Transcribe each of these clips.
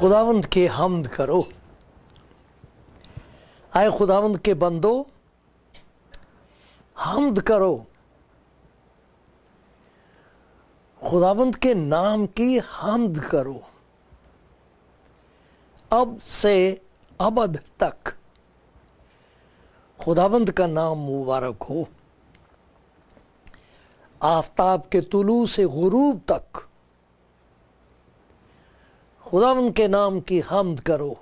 خداوند کی حمد کرو، اے خداوند کے بندو حمد کرو، خداوند کے نام کی حمد کرو اب سے ابد تک۔ خداوند کا نام مبارک ہو، آفتاب کے طلوع سے غروب تک خداوند کے نام کی حمد کرو۔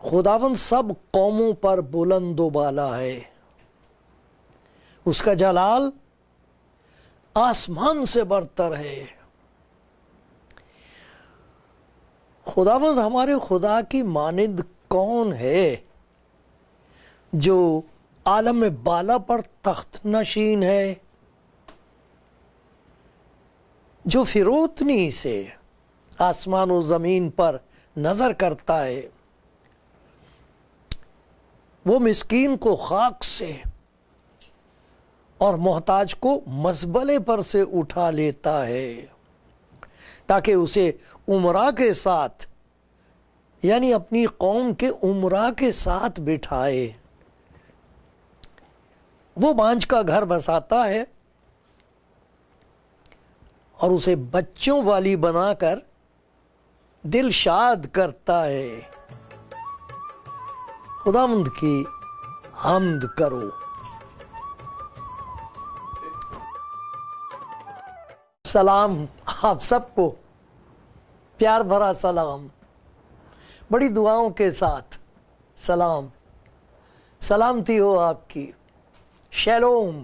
خداوند سب قوموں پر بلند و بالا ہے، اس کا جلال آسمان سے برتر ہے۔ خداوند ہمارے خدا کی مانند کون ہے جو عالم بالا پر تخت نشین ہے، جو فروتنی سے آسمان و زمین پر نظر کرتا ہے، وہ مسکین کو خاک سے اور محتاج کو مزبلے پر سے اٹھا لیتا ہے تاکہ اسے امراء کے ساتھ یعنی اپنی قوم کے امراء کے ساتھ بٹھائے۔ وہ بانجھ کا گھر بساتا ہے اور اسے بچوں والی بنا کر دل شاد کرتا ہے۔ خداوند کی حمد کرو۔ سلام آپ سب کو، پیار بھرا سلام، بڑی دعاؤں کے ساتھ سلام، سلامتی ہو آپ کی، شیلوم۔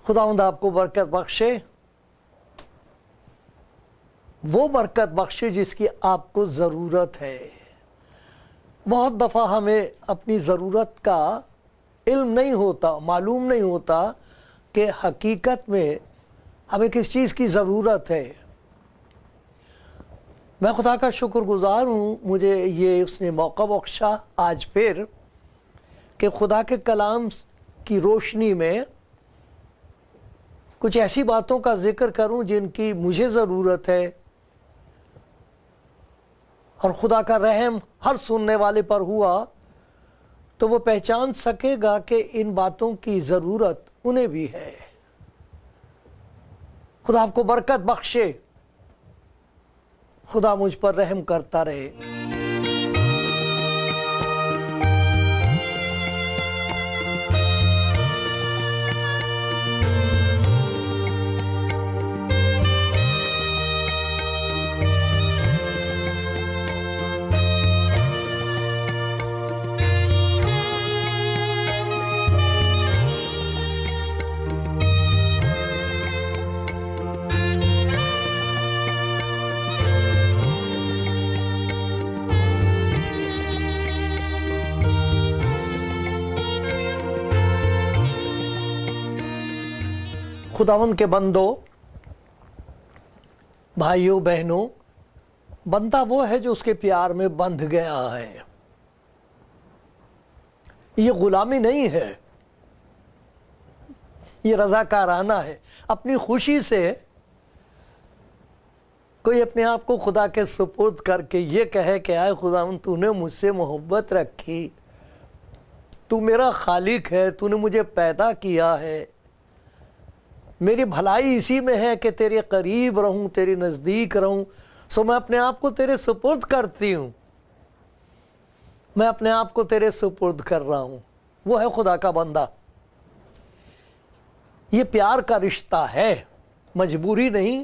خداوند آپ کو برکت بخشے، وہ برکت بخشے جس کی آپ کو ضرورت ہے۔ بہت دفعہ ہمیں اپنی ضرورت کا علم نہیں ہوتا، معلوم نہیں ہوتا کہ حقیقت میں ہمیں کس چیز کی ضرورت ہے۔ میں خدا کا شکر گزار ہوں، مجھے یہ اس نے موقع بخشا آج پھر کہ خدا کے کلام کی روشنی میں کچھ ایسی باتوں کا ذکر کروں جن کی مجھے ضرورت ہے، اور خدا کا رحم ہر سننے والے پر ہوا تو وہ پہچان سکے گا کہ ان باتوں کی ضرورت انہیں بھی ہے۔ خدا آپ کو برکت بخشے، خدا مجھ پر رحم کرتا رہے۔ خداوند کے بندو، بھائیوں بہنوں، بندہ وہ ہے جو اس کے پیار میں بندھ گیا ہے۔ یہ غلامی نہیں ہے، یہ رضاکارانہ ہے۔ اپنی خوشی سے کوئی اپنے آپ کو خدا کے سپرد کر کے یہ کہے کہ اے خداوند تو نے مجھ سے محبت رکھی، تو میرا خالق ہے، تو نے مجھے پیدا کیا ہے، میری بھلائی اسی میں ہے کہ تیرے قریب رہوں، تیرے نزدیک رہوں، سو میں اپنے آپ کو تیرے سپرد کرتی ہوں، میں اپنے آپ کو تیرے سپرد کر رہا ہوں۔ وہ ہے خدا کا بندہ۔ یہ پیار کا رشتہ ہے، مجبوری نہیں،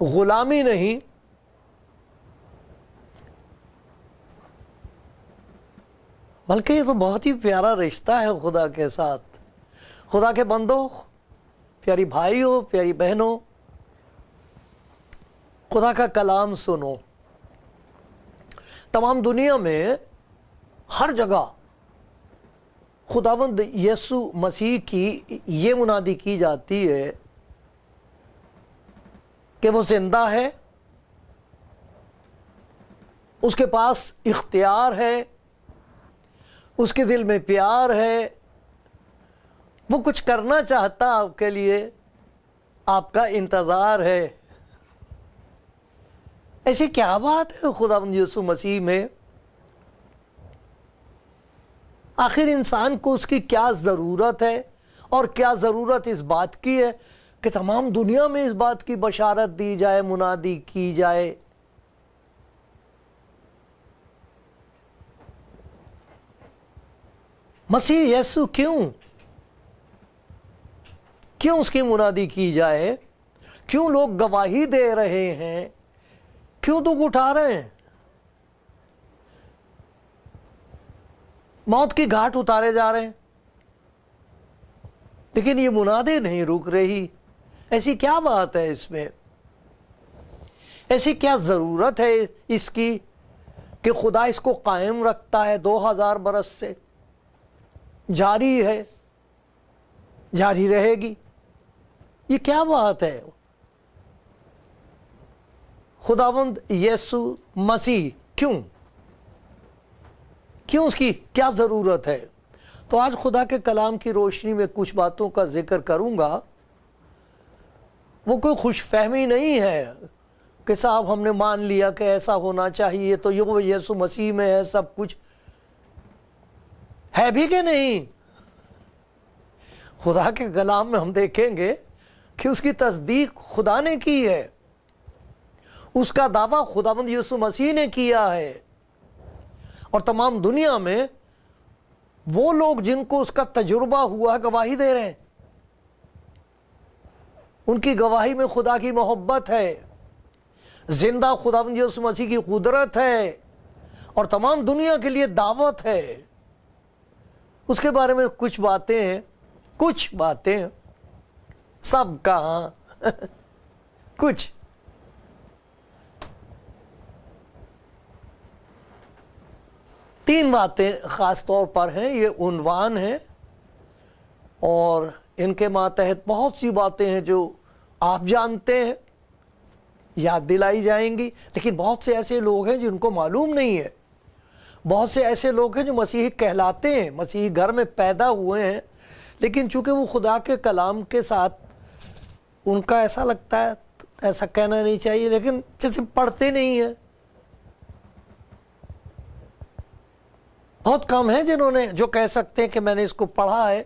غلامی نہیں، بلکہ یہ تو بہت ہی پیارا رشتہ ہے خدا کے ساتھ۔ خدا کے بندو، پیاری بھائیوں، پیاری بہنوں، خدا کا کلام سنو. تمام دنیا میں ہر جگہ خداوند یسوع مسیح کی یہ منادی کی جاتی ہے کہ وہ زندہ ہے، اس کے پاس اختیار ہے، اس کے دل میں پیار ہے، وہ کچھ کرنا چاہتا آپ کے لیے، آپ کا انتظار ہے. ایسی کیا بات ہے خداوند یسوع مسیح میں؟ آخر انسان کو اس کی کیا ضرورت ہے، اور کیا ضرورت اس بات کی ہے کہ تمام دنیا میں اس بات کی بشارت دی جائے، منادی کی جائے. مسیح یسوع کیوں اس کی منادی کی جائے؟ کیوں لوگ گواہی دے رہے ہیں؟ کیوں دکھ اٹھا رہے ہیں؟ موت کی گھاٹ اتارے جا رہے ہیں، لیکن یہ منادی نہیں رک رہی. ایسی کیا بات ہے اس میں؟ ایسی کیا ضرورت ہے اس کی کہ خدا اس کو قائم رکھتا ہے 2000 برس سے؟ جاری ہے، جاری رہے گی. یہ کیا بات ہے؟ خداوند یسوع مسیح کیوں اس کی کیا ضرورت ہے؟ تو آج خدا کے کلام کی روشنی میں کچھ باتوں کا ذکر کروں گا. وہ کوئی خوش فہمی نہیں ہے کہ صاحب ہم نے مان لیا کہ ایسا ہونا چاہیے تو یہ یسوع مسیح میں ہے سب کچھ. ہے بھی کہ نہیں؟ خدا کے کلام میں ہم دیکھیں گے کہ اس کی تصدیق خدا نے کی ہے، اس کا دعویٰ خداوند یسوع مسیح نے کیا ہے، اور تمام دنیا میں وہ لوگ جن کو اس کا تجربہ ہوا گواہی دے رہے ہیں. ان کی گواہی میں خدا کی محبت ہے، زندہ خداوند یسوع مسیح کی قدرت ہے، اور تمام دنیا کے لیے دعوت ہے. اس کے بارے میں کچھ باتیں سب کہاں کچھ. تین باتیں خاص طور پر ہیں، یہ عنوان ہیں، اور ان کے ماتحت بہت سی باتیں ہیں جو آپ جانتے ہیں، یاد دلائی جائیں گی. لیکن بہت سے ایسے لوگ ہیں جن کو معلوم نہیں ہے. بہت سے ایسے لوگ ہیں جو مسیحی کہلاتے ہیں، مسیحی گھر میں پیدا ہوئے ہیں، لیکن چونکہ وہ خدا کے کلام کے ساتھ ان کا ایسا لگتا ہے، ایسا کہنا نہیں چاہیے، لیکن جیسے پڑھتے نہیں ہیں. بہت کم ہیں جو کہہ سکتے ہیں کہ میں نے اس کو پڑھا ہے،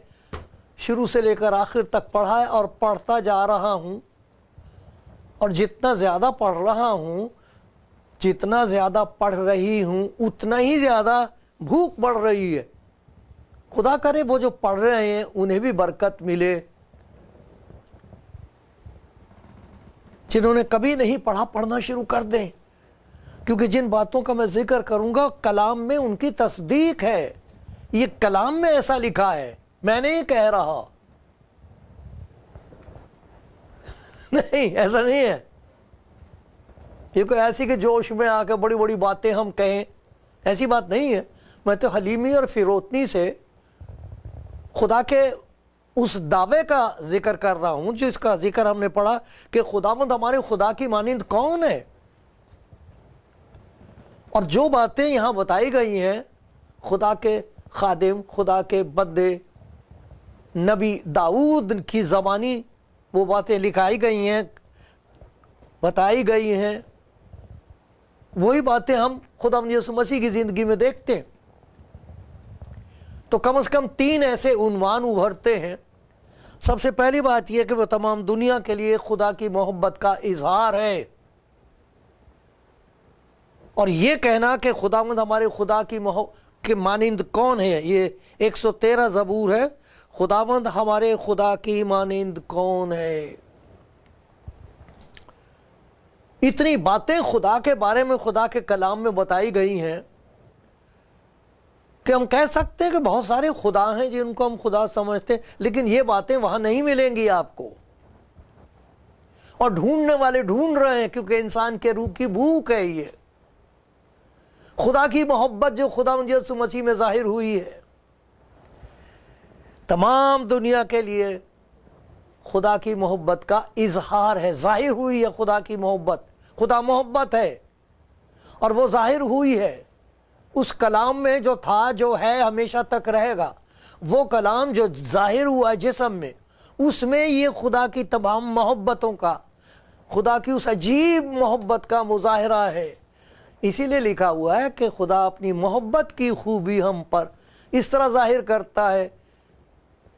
شروع سے لے کر آخر تک پڑھا ہے اور پڑھتا جا رہا ہوں، اور جتنا زیادہ پڑھ رہا ہوں، جتنا زیادہ پڑھ رہی ہوں، اتنا ہی زیادہ بھوک بڑھ رہی ہے. خدا کرے وہ جو پڑھ رہے ہیں انہیں بھی برکت ملے. جنہوں نے کبھی نہیں پڑھا، پڑھنا شروع کر دیں، کیونکہ جن باتوں کا میں ذکر کروں گا کلام میں ان کی تصدیق ہے. یہ کلام میں ایسا لکھا ہے، میں نہیں کہہ رہا. نہیں، ایسا نہیں ہے. یہ کوئی ایسی کہ جوش میں آ کے بڑی بڑی باتیں ہم کہیں، ایسی بات نہیں ہے. میں تو حلیمی اور فروتنی سے خدا کے اس دعوے کا ذکر کر رہا ہوں جس کا ذکر ہم نے پڑھا کہ خداوند ہمارے خدا کی مانند کون ہے. اور جو باتیں یہاں بتائی گئی ہیں، خدا کے خادم، خدا کے بندے نبی داؤد کی زبانی وہ باتیں لکھائی گئی ہیں، بتائی گئی ہیں، وہی باتیں ہم خداوند یسوع مسیح کی زندگی میں دیکھتے ہیں. تو کم از کم 3 ایسے عنوان ابھرتے ہیں. سب سے پہلی بات یہ کہ وہ تمام دنیا کے لیے خدا کی محبت کا اظہار ہے، اور یہ کہنا کہ خداوند ہمارے خدا کی مانند کون ہے. یہ 113 زبور ہے، خداوند ہمارے خدا کی مانند کون ہے. اتنی باتیں خدا کے بارے میں خدا کے کلام میں بتائی گئی ہیں کہ ہم کہہ سکتے ہیں کہ بہت سارے خدا ہیں جن کو ہم خدا سمجھتے ہیں، لیکن یہ باتیں وہاں نہیں ملیں گی آپ کو. اور ڈھونڈنے والے ڈھونڈ رہے ہیں، کیونکہ انسان کے روح کی بھوک ہے یہ خدا کی محبت جو خداوند یسوع مسیح میں ظاہر ہوئی ہے۔ تمام دنیا کے لیے خدا کی محبت کا اظہار ہے، ظاہر ہوئی ہے خدا کی محبت۔ خدا محبت ہے اور وہ ظاہر ہوئی ہے اس کلام میں جو تھا، جو ہے، ہمیشہ تک رہے گا۔ وہ کلام جو ظاہر ہوا ہے جسم میں، اس میں یہ خدا کی تمام محبتوں کا، خدا کی اس عجیب محبت کا مظاہرہ ہے۔ اسی لیے لکھا ہوا ہے کہ خدا اپنی محبت کی خوبی ہم پر اس طرح ظاہر کرتا ہے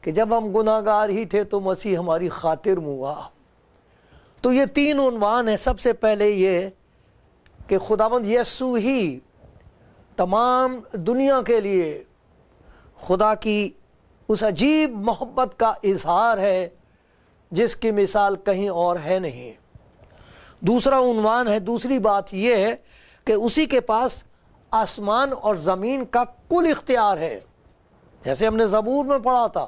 کہ جب ہم گناہ گار ہی تھے تو مسیح ہماری خاطر ہوا۔ تو یہ تین عنوان ہیں۔ سب سے پہلے یہ کہ خداوند یسوع ہی تمام دنیا کے لیے خدا کی اس عجیب محبت کا اظہار ہے جس کی مثال کہیں اور ہے نہیں۔ دوسرا عنوان ہے، دوسری بات یہ ہے کہ اسی کے پاس آسمان اور زمین کا کل اختیار ہے۔ جیسے ہم نے زبور میں پڑھا تھا،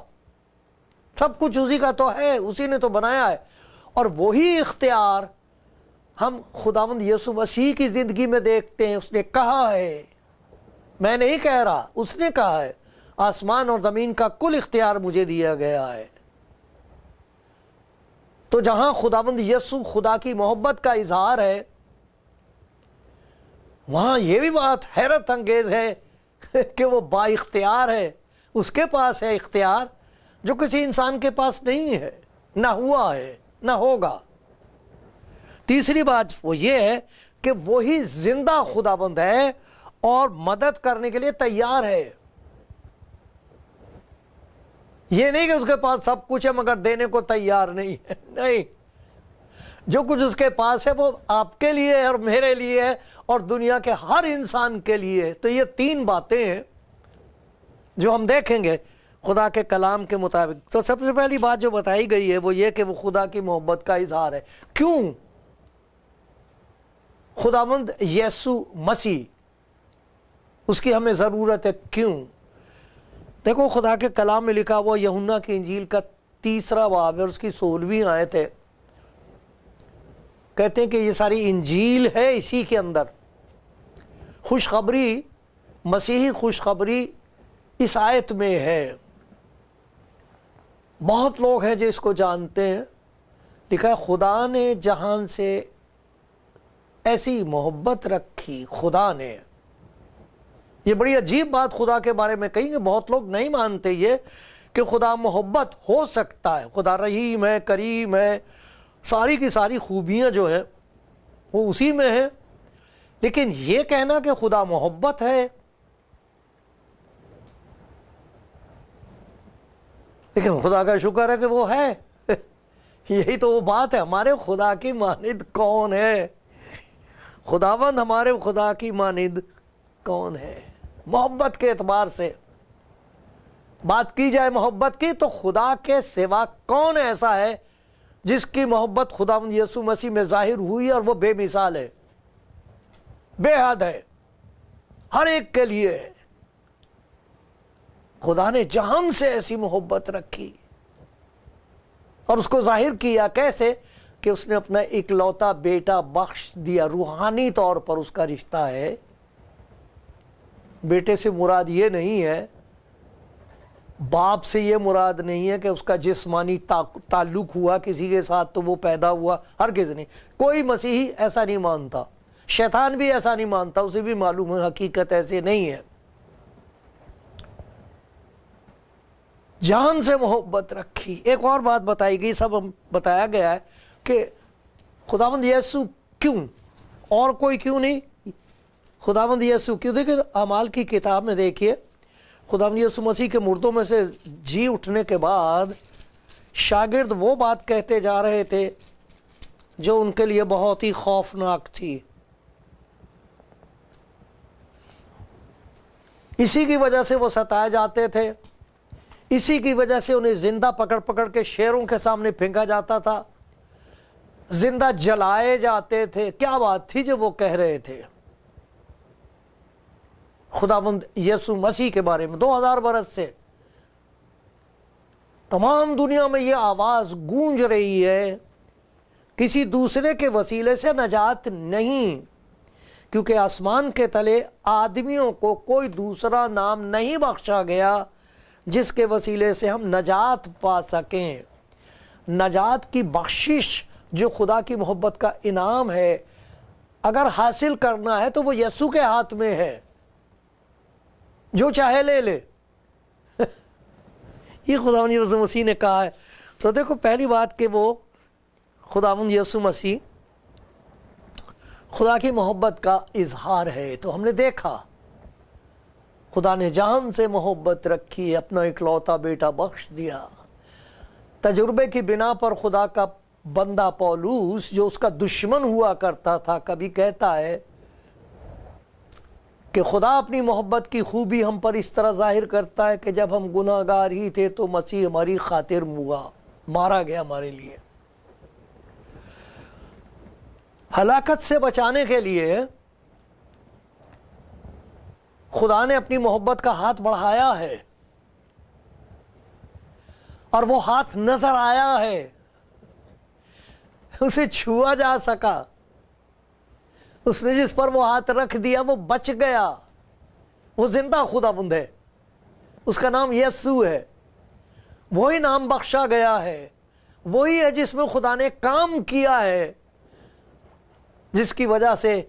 سب کچھ اسی کا تو ہے، اسی نے تو بنایا ہے، اور وہی اختیار ہم خداوند یسوع مسیح کی زندگی میں دیکھتے ہیں۔ اس نے کہا ہے، میں نہیں کہہ رہا، اس نے کہا ہے، آسمان اور زمین کا کل اختیار مجھے دیا گیا ہے۔ تو جہاں خداوند یسوع خدا کی محبت کا اظہار ہے، وہاں یہ بھی بات حیرت انگیز ہے کہ وہ با اختیار ہے۔ اس کے پاس ہے اختیار جو کسی انسان کے پاس نہیں ہے، نہ ہوا ہے، نہ ہوگا۔ تیسری بات وہ یہ ہے کہ وہی زندہ خداوند ہے اور مدد کرنے کے لیے تیار ہے۔ یہ نہیں کہ اس کے پاس سب کچھ ہے مگر دینے کو تیار نہیں ہے، نہیں، جو کچھ اس کے پاس ہے وہ آپ کے لیے ہے اور میرے لیے ہے اور دنیا کے ہر انسان کے لیے ہے۔ تو یہ تین باتیں ہیں جو ہم دیکھیں گے خدا کے کلام کے مطابق۔ تو سب سے پہلی بات جو بتائی گئی ہے وہ یہ کہ وہ خدا کی محبت کا اظہار ہے۔ کیوں؟ خداوند یسوع مسیح، اس کی ہمیں ضرورت ہے۔ کیوں؟ دیکھو خدا کے کلام میں لکھا ہوا یوحنا کی انجیل کا 3 باب ہے اور اس کی 16ویں آیت ہے۔ کہتے ہیں کہ یہ ساری انجیل ہے اسی کے اندر۔ خوشخبری، مسیحی خوشخبری اس آیت میں ہے۔ بہت لوگ ہیں جو اس کو جانتے ہیں۔ لکھا ہے خدا نے جہان سے ایسی محبت رکھی، خدا نے۔ یہ بڑی عجیب بات خدا کے بارے میں کہیں گے، بہت لوگ نہیں مانتے یہ کہ خدا محبت ہو سکتا ہے۔ خدا رحیم ہے، کریم ہے، ساری کی ساری خوبیاں جو ہیں وہ اسی میں ہیں، لیکن یہ کہنا کہ خدا محبت ہے، لیکن خدا کا شکر ہے کہ وہ ہے۔ یہی تو وہ بات ہے، ہمارے خدا کی مانند کون ہے؟ خداوند ہمارے خدا کی مانند کون ہے؟ محبت کے اعتبار سے بات کی جائے محبت کی تو خدا کے سوا کون ایسا ہے جس کی محبت خداوند یسوع مسیح میں ظاہر ہوئی اور وہ بے مثال ہے، بے حد ہے، ہر ایک کے لیے ہے۔ خدا نے جہان سے ایسی محبت رکھی اور اس کو ظاہر کیا کیسے؟ کہ اس نے اپنا اکلوتا بیٹا بخش دیا۔ روحانی طور پر اس کا رشتہ ہے۔ بیٹے سے مراد یہ نہیں ہے، باپ سے یہ مراد نہیں ہے کہ اس کا جسمانی تعلق ہوا کسی کے ساتھ تو وہ پیدا ہوا، ہرگز نہیں۔ کوئی مسیحی ایسا نہیں مانتا، شیطان بھی ایسا نہیں مانتا، اسے بھی معلوم ہے حقیقت ایسے نہیں ہے۔ جان سے محبت رکھی۔ ایک اور بات بتائی گئی، سب بتایا گیا ہے کہ خداوند یسوع کیوں، اور کوئی کیوں نہیں، خداوند یسوع کیوں۔ دیکھیں اعمال کی کتاب میں دیکھیے، خداوند یسوع مسیح کے مردوں میں سے جی اٹھنے کے بعد شاگرد وہ بات کہتے جا رہے تھے جو ان کے لیے بہت ہی خوفناک تھی۔ اسی کی وجہ سے وہ ستائے جاتے تھے، اسی کی وجہ سے انہیں زندہ پکڑ پکڑ کے شیروں کے سامنے پھینکا جاتا تھا، زندہ جلائے جاتے تھے۔ کیا بات تھی جو وہ کہہ رہے تھے خداوند یسوع مسیح کے بارے میں؟ 2000 برس سے تمام دنیا میں یہ آواز گونج رہی ہے کسی دوسرے کے وسیلے سے نجات نہیں، کیونکہ آسمان کے تلے آدمیوں کو کوئی دوسرا نام نہیں بخشا گیا جس کے وسیلے سے ہم نجات پا سکیں۔ نجات کی بخشش جو خدا کی محبت کا انعام ہے، اگر حاصل کرنا ہے تو وہ یسوع کے ہاتھ میں ہے، جو چاہے لے لے۔ یہ خداوند یسوع مسیح نے کہا ہے۔ تو دیکھو پہلی بات کہ وہ خداوند یسوع مسیح خدا کی محبت کا اظہار ہے۔ تو ہم نے دیکھا خدا نے جہان سے محبت رکھی، اپنا اکلوتا بیٹا بخش دیا۔ تجربے کی بنا پر خدا کا بندہ پولوس جو اس کا دشمن ہوا کرتا تھا، کبھی کہتا ہے کہ خدا اپنی محبت کی خوبی ہم پر اس طرح ظاہر کرتا ہے کہ جب ہم گناہ گار ہی تھے تو مسیح ہماری خاطر مارا گیا ہمارے لیے۔ ہلاکت سے بچانے کے لیے خدا نے اپنی محبت کا ہاتھ بڑھایا ہے، اور وہ ہاتھ نظر آیا ہے، اسے چھوا جا سکا۔ اس نے جس پر وہ ہاتھ رکھ دیا وہ بچ گیا۔ وہ زندہ خداوند ہے، اس کا نام یسوع ہے، وہی نام بخشا گیا ہے، وہی ہے جس میں خدا نے کام کیا ہے، جس کی وجہ سے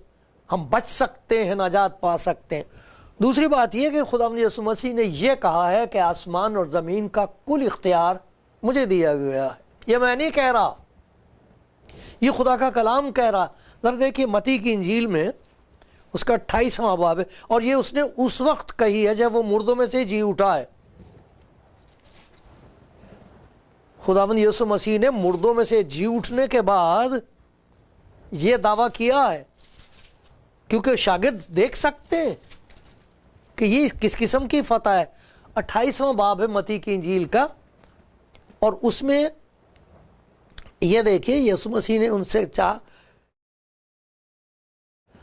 ہم بچ سکتے ہیں، نجات پا سکتے ہیں۔ دوسری بات یہ کہ خداوند یسوع مسیح نے یہ کہا ہے کہ آسمان اور زمین کا کل اختیار مجھے دیا گیا ہے۔ یہ میں نہیں کہہ رہا، یہ خدا کا کلام کہہ رہا۔ ذرا دیکھیے متی کی انجیل میں اس کا 28واں باب ہے، اور یہ اس نے اس وقت کہی ہے جب وہ مردوں میں سے جی اٹھا ہے۔ خداوند یسوع مسیح نے مردوں میں سے جی اٹھنے کے بعد یہ دعویٰ کیا ہے، کیونکہ شاگرد دیکھ سکتے ہیں کہ یہ کس قسم کی فتح ہے۔ 28واں باب ہے متی کی انجیل کا، اور اس میں یہ دیکھیے یسوع مسیح نے ان سے چاہا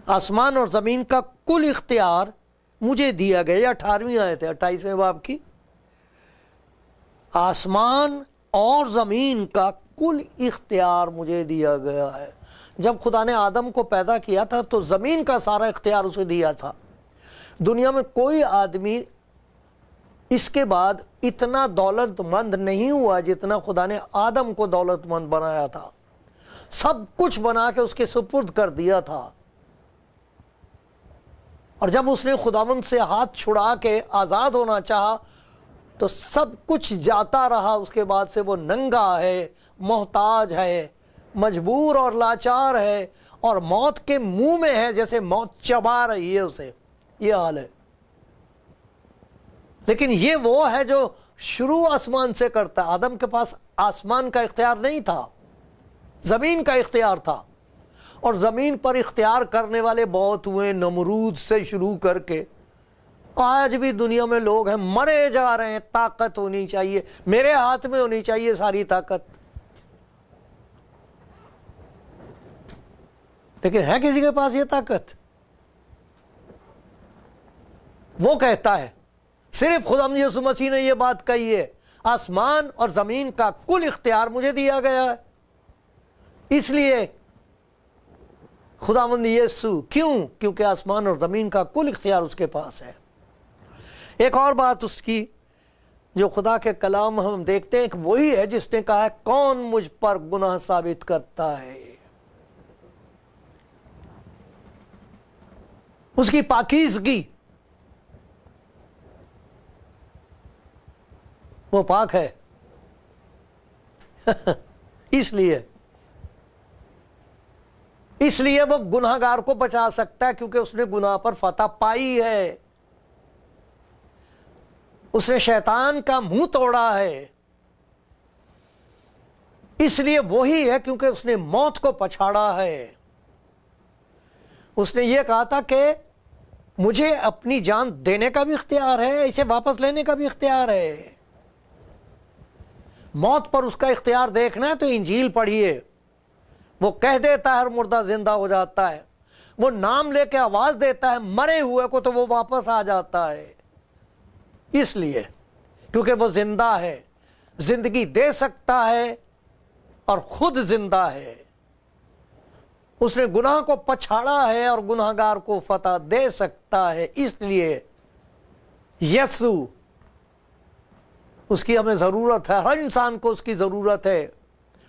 آسمان اور زمین کا کل اختیار مجھے دیا گیا۔ یہ 18ویں آیت ہے 28ویں باب کی۔ آسمان اور زمین کا کل اختیار مجھے دیا گیا ہے۔ جب خدا نے آدم کو پیدا کیا تھا تو زمین کا سارا اختیار اسے دیا تھا۔ دنیا میں کوئی آدمی اس کے بعد اتنا دولت مند نہیں ہوا جتنا خدا نے آدم کو دولت مند بنایا تھا۔ سب کچھ بنا کے اس کے سپرد کر دیا تھا، اور جب اس نے خداوند سے ہاتھ چھڑا کے آزاد ہونا چاہا تو سب کچھ جاتا رہا۔ اس کے بعد سے وہ ننگا ہے، محتاج ہے، مجبور اور لاچار ہے، اور موت کے منہ میں ہے، جیسے موت چبا رہی ہے اسے۔ یہ حال ہے۔ لیکن یہ وہ ہے جو شروع آسمان سے کرتا ہے۔ آدم کے پاس آسمان کا اختیار نہیں تھا، زمین کا اختیار تھا، اور زمین پر اختیار کرنے والے بہت ہوئے، نمرود سے شروع کر کے آج بھی دنیا میں لوگ ہیں، مرے جا رہے ہیں۔ طاقت ہونی چاہیے، میرے ہاتھ میں ہونی چاہیے ساری طاقت، لیکن ہے کسی کے پاس یہ طاقت؟ وہ کہتا ہے، صرف خداوند یسوع مسیح نے یہ بات کہی ہے، آسمان اور زمین کا کل اختیار مجھے دیا گیا ہے۔ اس لیے خداوند یسوع، کیونکہ آسمان اور زمین کا کل اختیار اس کے پاس ہے۔ ایک اور بات اس کی جو خدا کے کلام ہم دیکھتے ہیں کہ وہی ہے جس نے کہا ہے کون مجھ پر گناہ ثابت کرتا ہے۔ اس کی پاکیزگی، وہ پاک ہے۔ اس لیے وہ گناہ گار کو بچا سکتا ہے، کیونکہ اس نے گناہ پر فتح پائی ہے، اس نے شیطان کا منہ توڑا ہے۔ اس لیے وہی ہے کیونکہ اس نے موت کو پچھاڑا ہے۔ اس نے یہ کہا تھا کہ مجھے اپنی جان دینے کا بھی اختیار ہے، اسے واپس لینے کا بھی اختیار ہے۔ موت پر اس کا اختیار دیکھنا ہے تو انجیل پڑھیے، وہ کہہ دیتا ہے ہر مردہ زندہ ہو جاتا ہے، وہ نام لے کے آواز دیتا ہے مرے ہوئے کو تو وہ واپس آ جاتا ہے۔ اس لیے کیونکہ وہ زندہ ہے، زندگی دے سکتا ہے اور خود زندہ ہے۔ اس نے گناہ کو پچھاڑا ہے اور گناہگار کو فتح دے سکتا ہے. اس لیے یسوع، اس کی ہمیں ضرورت ہے، ہر انسان کو اس کی ضرورت ہے.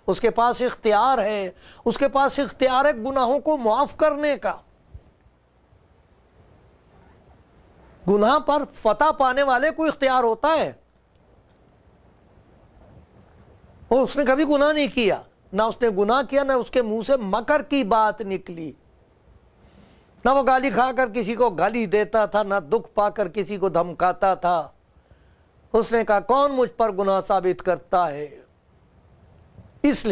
اس کے پاس اختیار ہے، اس کے پاس اختیار ہے گناہوں کو معاف کرنے کا. گناہ پر فتح پانے والے کو اختیار ہوتا ہے. اور اس نے کبھی گناہ نہیں کیا، نہ اس نے گناہ کیا، نہ اس کے منہ سے مکر کی بات نکلی، نہ وہ گالی کھا کر کسی کو گالی دیتا تھا، نہ دکھ پا کر کسی کو دھمکاتا تھا. اس نے کہا کون مجھ پر گناہ ثابت کرتا ہے. اس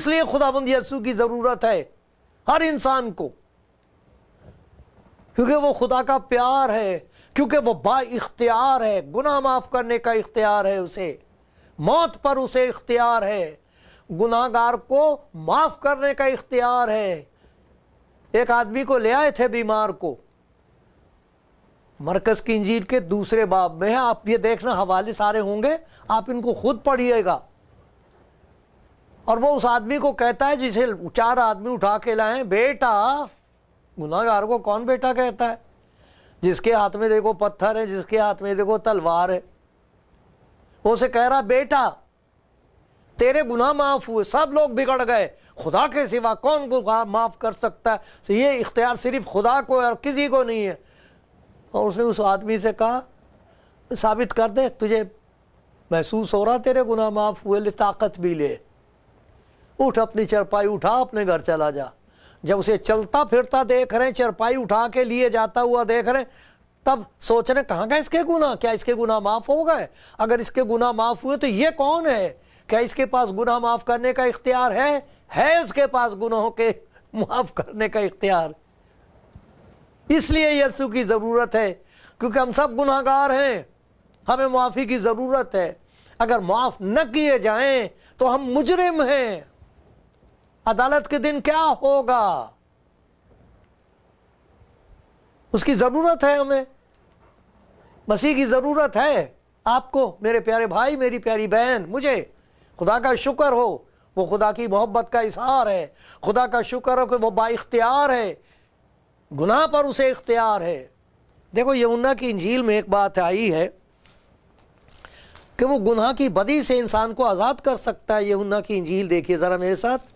لیے خداوند یسوع کی ضرورت ہے ہر انسان کو، کیونکہ وہ خدا کا پیار ہے، کیونکہ وہ با اختیار ہے. گناہ معاف کرنے کا اختیار ہے اسے، موت پر اسے اختیار ہے، گناہگار کو معاف کرنے کا اختیار ہے. ایک آدمی کو لے آئے تھے بیمار کو، مرکز کی انجیل کے 2 باب میں ہے. آپ یہ دیکھنا، حوالے سارے ہوں گے، آپ ان کو خود پڑھیے گا. اور وہ اس آدمی کو کہتا ہے جسے 4 آدمی اٹھا کے لائیں، بیٹا. گناہگار کو کون بیٹا کہتا ہے؟ جس کے ہاتھ میں دیکھو پتھر ہے، جس کے ہاتھ میں دیکھو تلوار ہے. وہ اسے کہہ رہا بیٹا تیرے گناہ معاف ہوئے، سب لوگ بگڑ گئے، خدا کے سوا کون گناہ معاف کر سکتا ہے؟ یہ اختیار صرف خدا کو ہے اور کسی کو نہیں ہے. اور اس نے اس آدمی سے کہا ثابت کر دے، تجھے محسوس ہو رہا تیرے گناہ معاف ہوئے، لے طاقت بھی لے، اٹھ اپنی چرپائی اٹھا اپنے گھر چلا جا. جب اسے چلتا پھرتا دیکھ رہے ہیں، چرپائی اٹھا کے لیے جاتا ہوا دیکھ رہے ہیں، تب سوچ رہے کہاں گئے اس کے گناہ؟ کیا اس کے گناہ معاف ہو گئے؟ اگر اس کے گناہ معاف ہوئے تو یہ کون ہے؟ کیا اس کے پاس گناہ معاف کرنے کا اختیار ہے اس کے پاس گناہوں کے معاف کرنے کا اختیار. اس لیے یسوع کی ضرورت ہے، کیونکہ ہم سب گناہگار ہیں، ہمیں معافی کی ضرورت ہے. اگر معاف نہ کیے جائیں تو ہم مجرم ہیں. عدالت کے دن کیا ہوگا؟ اس کی ضرورت ہے، ہمیں مسیح کی ضرورت ہے. آپ کو میرے پیارے بھائی، میری پیاری بہن، مجھے خدا کا شکر ہو، وہ خدا کی محبت کا اظہار ہے. خدا کا شکر ہو کہ وہ با اختیار ہے، گناہ پر اسے اختیار ہے. دیکھو یوحنا کی انجیل میں ایک بات آئی ہے کہ وہ گناہ کی بدی سے انسان کو آزاد کر سکتا ہے. یوحنا کی انجیل دیکھیے ذرا میرے ساتھ،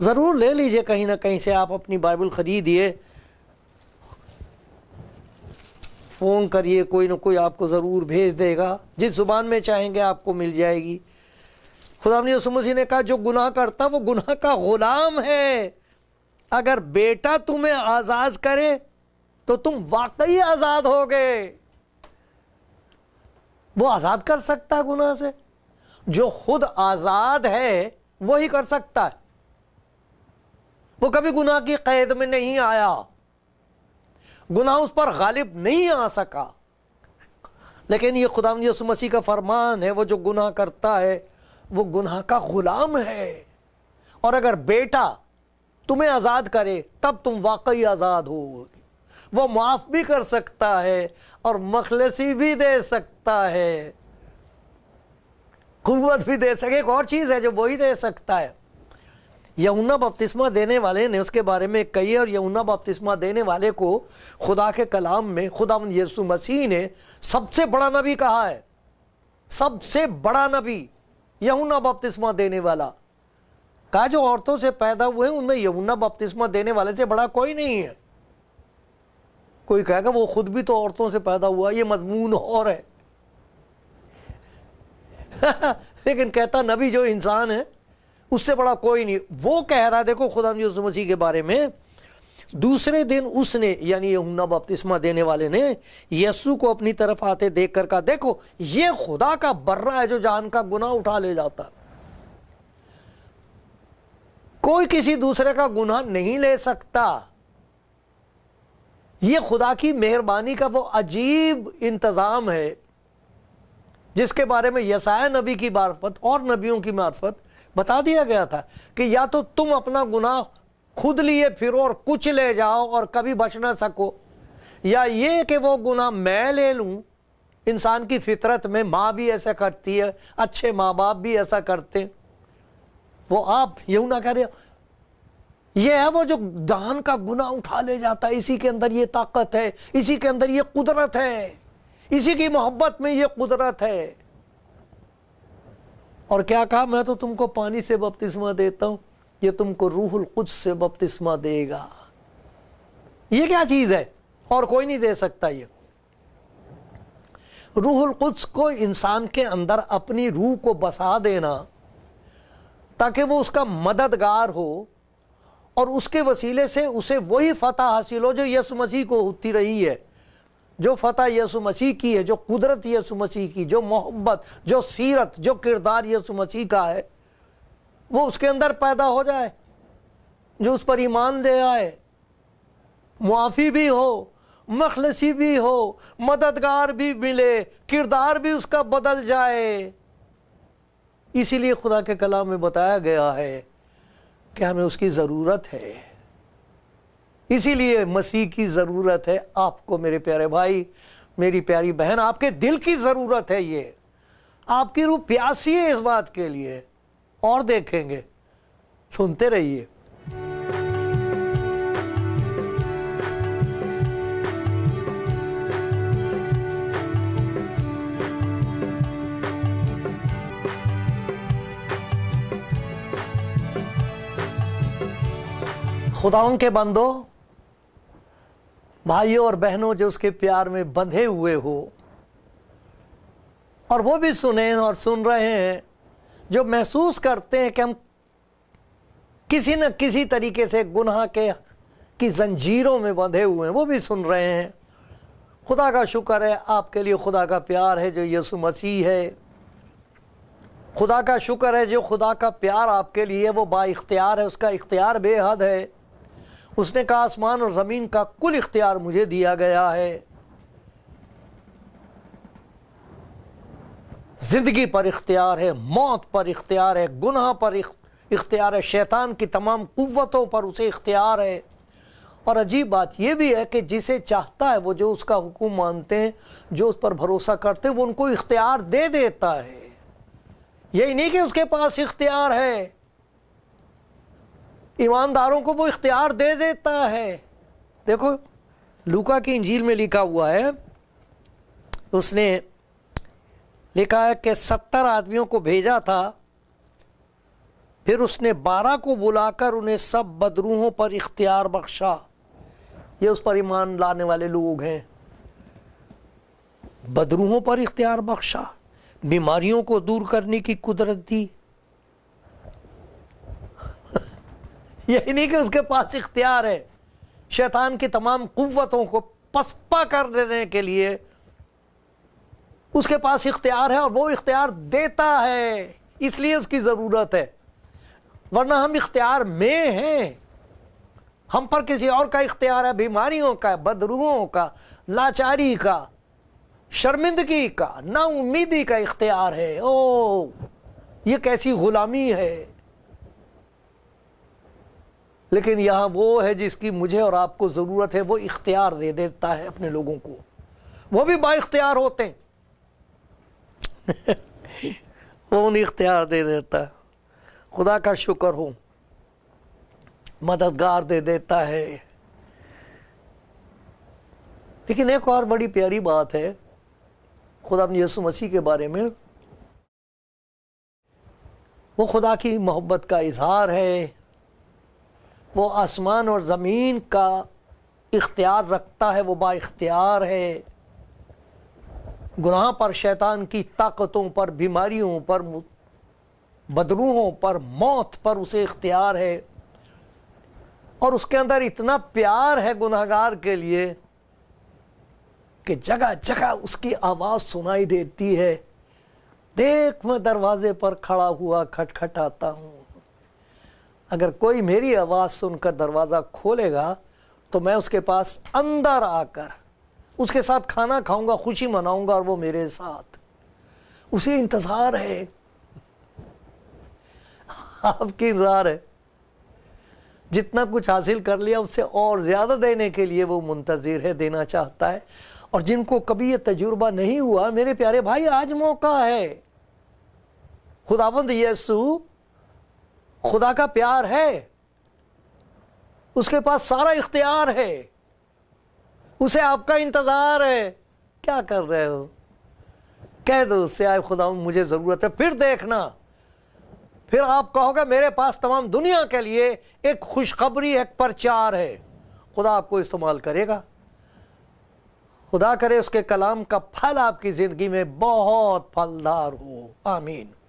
ضرور لے لیجئے کہیں نہ کہیں سے، آپ اپنی بائبل خریدیے، فون کریے، کوئی نہ کوئی آپ کو ضرور بھیج دے گا، جس زبان میں چاہیں گے آپ کو مل جائے گی. خدا یسوع مسیح نے کہا جو گناہ کرتا وہ گناہ کا غلام ہے. اگر بیٹا تمہیں آزاد کرے تو تم واقعی آزاد ہوگے. وہ آزاد کر سکتا ہے گناہ سے، جو خود آزاد ہے وہی کر سکتا ہے. وہ کبھی گناہ کی قید میں نہیں آیا، گناہ اس پر غالب نہیں آ سکا. لیکن یہ خدا یسوع مسیح کا فرمان ہے، وہ جو گناہ کرتا ہے وہ گناہ کا غلام ہے. اور اگر بیٹا تمہیں آزاد کرے تب تم واقعی آزاد ہو. وہ معاف بھی کر سکتا ہے اور مخلصی بھی دے سکتا ہے، قوت بھی دے سکے. ایک اور چیز ہے جو وہی دے سکتا ہے. یوحنا بپتسمہ دینے والے نے اس کے بارے میں کہی، اور یوحنا بپتسمہ دینے والے کو خدا کے کلام میں خداوند یسوع مسیح نے سب سے بڑا نبی کہا ہے. سب سے بڑا نبی یوحنا بپتسمہ دینے والا کہا. جو عورتوں سے پیدا ہوئے ہیں ان میں یوحنا بپتسمہ دینے والے سے بڑا کوئی نہیں ہے. کوئی کہے گا وہ خود بھی تو عورتوں سے پیدا ہوا، یہ مضمون اور ہے. لیکن کہتا نبی جو انسان ہے اس سے بڑا کوئی نہیں. وہ کہہ رہا، دیکھو خدا یسوع مسیح کے بارے میں، دوسرے دن اس نے یعنی یوحنا بپتسمہ دینے والے نے یسوع کو اپنی طرف آتے دیکھ کر کہا دیکھو یہ خدا کا برہ ہے جو جان کا گناہ اٹھا لے جاتا. کوئی کسی دوسرے کا گناہ نہیں لے سکتا. یہ خدا کی مہربانی کا وہ عجیب انتظام ہے جس کے بارے میں یسایہ نبی کی معرفت اور نبیوں کی معرفت بتا دیا گیا تھا کہ یا تو تم اپنا گناہ خود لیے پھرو اور کچھ لے جاؤ اور کبھی بچ نہ سکو، یا یہ کہ وہ گناہ میں لے لوں. انسان کی فطرت میں ماں بھی ایسا کرتی ہے، اچھے ماں باپ بھی ایسا کرتے. وہ آپ یوں نہ کہہ رہے ہو، یہ ہے وہ جو جہان کا گناہ اٹھا لے جاتا ہے، اسی کے اندر یہ طاقت ہے، اسی کے اندر یہ قدرت ہے، اسی کی محبت میں یہ قدرت ہے۔ اور کیا کہا، میں تو تم کو پانی سے بپتسمہ دیتا ہوں، یہ تم کو روح القدس سے بپتسمہ دے گا۔ یہ کیا چیز ہے؟ اور کوئی نہیں دے سکتا۔ یہ روح القدس کو انسان کے اندر اپنی روح کو بسا دینا تاکہ وہ اس کا مددگار ہو، اور اس کے وسیلے سے اسے وہی فتح حاصل ہو جو یسوع مسیح کو ہوتی رہی ہے، جو فتح یسوع مسیح کی ہے، جو قدرت یسوع مسیح کی، جو محبت، جو سیرت، جو کردار یسوع مسیح کا ہے، وہ اس کے اندر پیدا ہو جائے۔ جو اس پر ایمان لے آئے، معافی بھی ہو، مخلصی بھی ہو، مددگار بھی ملے، کردار بھی اس کا بدل جائے۔ اسی لیے خدا کے کلام میں بتایا گیا ہے کہ ہمیں اس کی ضرورت ہے، اسی لیے مسیح کی ضرورت ہے آپ کو میرے پیارے بھائی، میری پیاری بہن، آپ کے دل کی ضرورت ہے یہ، آپ کی روح پیاسی ہے اس بات کے لیے۔ اور دیکھیں گے، سنتے رہیے۔ خداوند کے بندو، بھائیوں اور بہنوں جو اس کے پیار میں بندھے ہوئے ہو، اور وہ بھی سنیں اور سن رہے ہیں، جو محسوس کرتے ہیں کہ ہم کسی نہ کسی طریقے سے گناہ کی زنجیروں میں بندھے ہوئے ہیں، وہ بھی سن رہے ہیں۔ خدا کا شکر ہے، آپ کے لیے خدا کا پیار ہے جو یسوع مسیح ہے۔ خدا کا شکر ہے جو خدا کا پیار آپ کے لیے وہ با اختیار ہے، اس کا اختیار بے حد ہے۔ اس نے کہا آسمان اور زمین کا کل اختیار مجھے دیا گیا ہے۔ زندگی پر اختیار ہے، موت پر اختیار ہے، گناہ پر اختیار ہے، شیطان کی تمام قوتوں پر اسے اختیار ہے۔ اور عجیب بات یہ بھی ہے کہ جسے چاہتا ہے، وہ جو اس کا حکم مانتے ہیں، جو اس پر بھروسہ کرتے ہیں، وہ ان کو اختیار دے دیتا ہے۔ یہی نہیں کہ اس کے پاس اختیار ہے، ایمانداروں کو وہ اختیار دے دیتا ہے۔ دیکھو لوکا کی انجیل میں لکھا ہوا ہے، اس نے لکھا ہے کہ 70 آدمیوں کو بھیجا تھا، پھر اس نے 12 کو بلا کر انہیں سب بدروحوں پر اختیار بخشا۔ یہ اس پر ایمان لانے والے لوگ ہیں۔ بدروحوں پر اختیار بخشا، بیماریوں کو دور کرنے کی قدرت دی۔ یہی نہیں کہ اس کے پاس اختیار ہے، شیطان کی تمام قوتوں کو پسپا کر دینے کے لیے اس کے پاس اختیار ہے، اور وہ اختیار دیتا ہے، اس لیے اس کی ضرورت ہے۔ ورنہ ہم اختیار میں ہیں، ہم پر کسی اور کا اختیار ہے، بیماریوں کا، بدروحوں کا، لاچاری کا، شرمندگی کا، نا امیدی کا اختیار ہے۔ او یہ کیسی غلامی ہے! لیکن یہاں وہ ہے جس کی مجھے اور آپ کو ضرورت ہے، وہ اختیار دے دیتا ہے اپنے لوگوں کو، وہ بھی با اختیار ہوتے ہیں۔ وہ انہیں اختیار دے دیتا ہے۔ خدا کا شکر ہو، مددگار دے دیتا ہے۔ لیکن ایک اور بڑی پیاری بات ہے خدا یسوع مسیح کے بارے میں، وہ خدا کی محبت کا اظہار ہے، وہ آسمان اور زمین کا اختیار رکھتا ہے، وہ با اختیار ہے۔ گناہ پر، شیطان کی طاقتوں پر، بیماریوں پر، بدروحوں پر، موت پر اسے اختیار ہے، اور اس کے اندر اتنا پیار ہے گناہگار کے لیے کہ جگہ جگہ اس کی آواز سنائی دیتی ہے، دیکھ میں دروازے پر کھڑا ہوا کھٹکھٹاتا ہوں، اگر کوئی میری آواز سن کر دروازہ کھولے گا تو میں اس کے پاس اندر آ کر اس کے ساتھ کھانا کھاؤں گا، خوشی مناؤں گا، اور وہ میرے ساتھ۔ اسے انتظار ہے، آپ کی انتظار ہے۔ جتنا کچھ حاصل کر لیا اس سے اور زیادہ دینے کے لیے وہ منتظر ہے، دینا چاہتا ہے۔ اور جن کو کبھی یہ تجربہ نہیں ہوا، میرے پیارے بھائی، آج موقع ہے۔ خداوند یسوع خدا کا پیار ہے، اس کے پاس سارا اختیار ہے، اسے آپ کا انتظار ہے، کیا کر رہے ہو؟ کہہ دو اس سے آئے خدا مجھے ضرورت ہے، پھر دیکھنا، پھر آپ کہو گے میرے پاس تمام دنیا کے لیے ایک خوشخبری، ایک پرچار ہے۔ خدا آپ کو استعمال کرے گا۔ خدا کرے اس کے کلام کا پھل آپ کی زندگی میں بہت پھلدار ہو، آمین۔